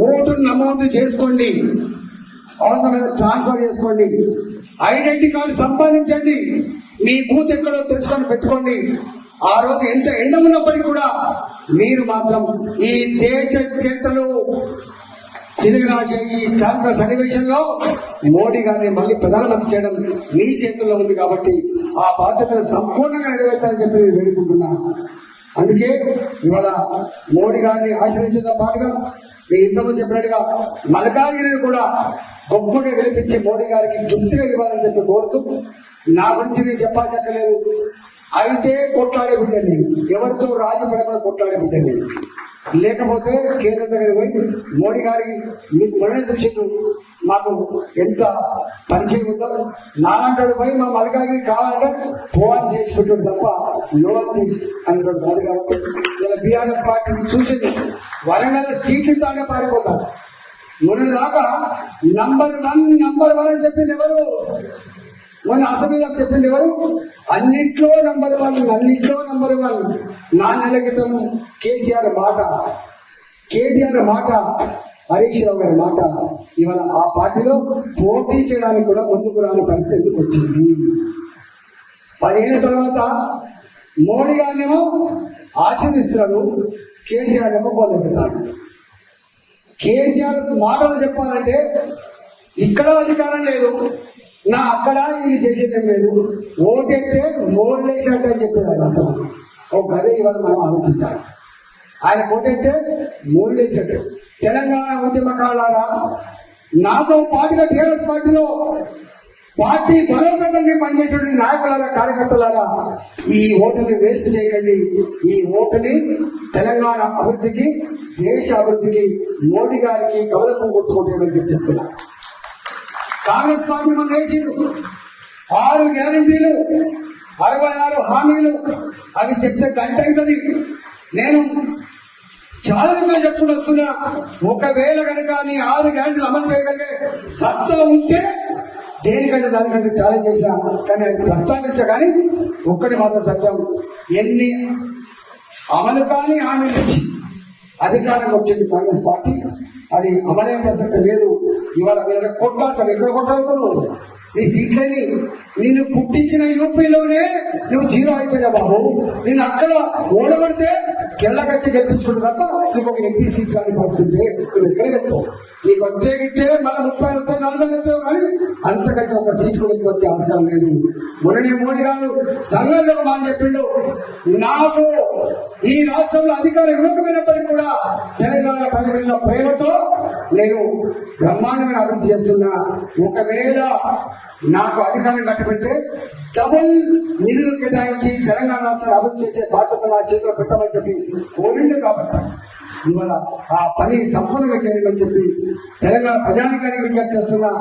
Vote నమోదు చేసుకోండి, అవసరమైన ట్రాన్స్ఫర్ చేసుకోండి, ఐడెంటిటీ కార్డు సంపాదించండి, మీ బూత్ ఎక్కడో తెలుసుకొని పెట్టుకోండి. ఆ రోజు ఎంత ఎండ ఉన్నప్పటికీ కూడా మీరు మాత్రం ఈ దేశ చరిత్రలో తిరిగి రాసే ఈ చారిత్రక సన్నివేశంలో మోడీ గారిని మళ్ళీ ప్రధానమంత్రి చేయడం మీ చేతుల్లో ఉంది. కాబట్టి ఆ బాధ్యతను సంపూర్ణంగా నెరవేర్చాలని చెప్పి నేను వేడుకుంటున్నా. అందుకే ఇవాళ మోడీ గారిని ఆశ్రయించడంతో పాటుగా మీరు ఇంతకుముందు చెప్పినట్టుగా మల్కాజ్గిరిని కూడా గొప్పగా గెలిపించి మోడీ గారికి గిఫ్ట్గా ఇవ్వాలని చెప్పి కోరుతూ, నా గురించి నేను చెప్పాల్సక్కలేదు. అయితే కొట్లాడే బిడ్డ నేను, ఎవరితో రాజీ పడకుండా కొట్లాడే బిడ్డ నేను. లేకపోతే కేంద్రం దగ్గర పోయి మోడీ గారికి మీకు మొన్న చూసిండు మాకు ఎంత పరిచయం ఉందో, నాలంటాడు పోయి మా మల్కాజ్గిరి కావాలంటే పోవాలని చేసి పెట్టాడు తప్ప లోన్ చేసి అనుకోడు కాదు. కాబట్టి ఇలా బీఆర్ఎస్ పార్టీని చూసింది వరంగల్ సీట్లు తానే పారిపోతారు. మొన్న దాకా నంబర్ వన్ అని చెప్పింది ఎవరు? మొన్న అసెంబ్లీలో చెప్పింది ఎవరు? అన్నిట్లో నంబర్ వన్. 4 నెలల క్రితం కేసీఆర్ మాట, కేటీఆర్ మాట, హరీష్ రావు గారి మాట, ఇవాళ ఆ పార్టీలో పోటీ చేయడానికి కూడా ముందుకు రాని పరిస్థితి ఎందుకు వచ్చింది? 10 ఏళ్ళ తర్వాత మోడీ గారినేమో ఆశీర్దిస్తున్నాడు, కేసీఆర్ ఏమో పొందబెడతాడు. కేసీఆర్ మాటలు చెప్పాలంటే ఇక్కడ అధికారం లేదు, నా అక్కడ ఇది చేసేదేం లేదు, ఓటైతే మోడలేసినట్టు అని చెప్పాడు. ఆయన అంతా ఒక గదే ఇవాళ మనం ఆలోచించాలి. ఆయన ఓటైతే మోడలేసినట్టు. తెలంగాణ ఉద్యమకారులారా, నాతో పాటుగా టీఆర్ఎస్ పార్టీలో పార్టీ బలోపేతంగా పనిచేసే నాయకులారా, కార్యకర్తలారా, ఈ ఓటుని వేస్ట్ చేయకండి. ఈ ఓటుని తెలంగాణ అభివృద్ధికి, దేశ అభివృద్ధికి, మోడీ గారికి గౌరవం గుర్తుకుంటామని చెప్తున్నా. కాంగ్రెస్ పార్టీ మనం వేసిండు 6 గ్యారంటీలు, 66 హామీలు. అవి చెప్తే గంట అవుతుంది. నేను చాలా విధంగా చెప్పుకుంటూ వస్తున్నా. ఒకవేళ కనుక నీ 6 గ్యారంటీలు అమలు చేయగలిగే సత్తా ఉంటే దేనికంటే దానికంటే ఛాలెంజ్ చేశా, కానీ అది ప్రస్తావించా. కానీ ఒక్కటి మాత్రం సత్యం, ఎన్ని అమలు కానీ హామీలు ఇచ్చి అధికారంగా వచ్చింది కాంగ్రెస్ పార్టీ, అది అమలే ప్రసక్తి లేదు. ఇవాళ మీరు కొట్లాడతారు, ఎక్కడ కొట్లాడతారు? నీ సీట్లని నిన్ను పుట్టించిన యూపీలోనే నువ్వు 0 అయిపోయినా బాబు. నేను అక్కడ ఓడగొడితే కెళ్ళగచ్చి గెలిపించుకుంటు తప్ప నీకు ఒక ఎంపీ సీట్ కానీ పరిస్థితి నువ్వు ఎక్కడ వెళ్తావు? నీకు వచ్చే గిట్టే మళ్ళీ 30 వస్తాయి, 40 వస్తావు, కానీ అంతకంటే ఒక సీట్ కూడా వచ్చే అవసరం లేదు. మొన్ననే మోడీ గారు సంఘంలో ఒక మాట చెప్పిండు, నాకు ఈ రాష్ట్రంలో అధికారం ఇవ్వకపోయినప్పటికీ కూడా తెలంగాణ ప్రజల ప్రేమతో నేను బ్రహ్మాండమైన అభివృద్ధి చేస్తున్నా. ఒకవేళ నాకు అధికారం కట్టబెడితే డబుల్ నిధులు కేటాయించి తెలంగాణ రాష్ట్రాన్ని అభివృద్ధి చేసే బాధ్యత నా చేతిలో పెట్టమని చెప్పి కోరిండు. కాబట్టి ఇవాళ ఆ పని సంపూర్ణంగా చేయాలని చెప్పి తెలంగాణ ప్రజానికానికి విజ్ఞప్తి చేస్తున్నా.